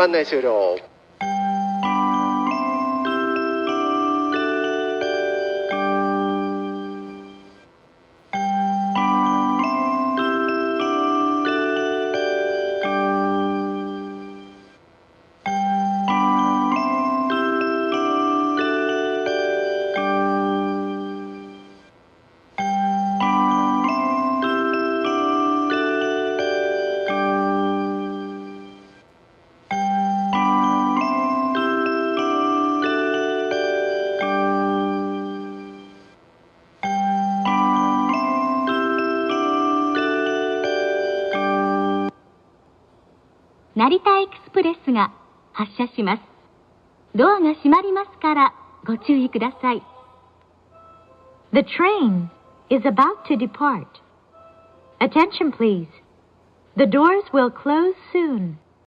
ご案内終了。成田エクスプレスが発車します。ドアが閉まりますからご注意ください。The train is about to depart. Attention please. The doors will close soon.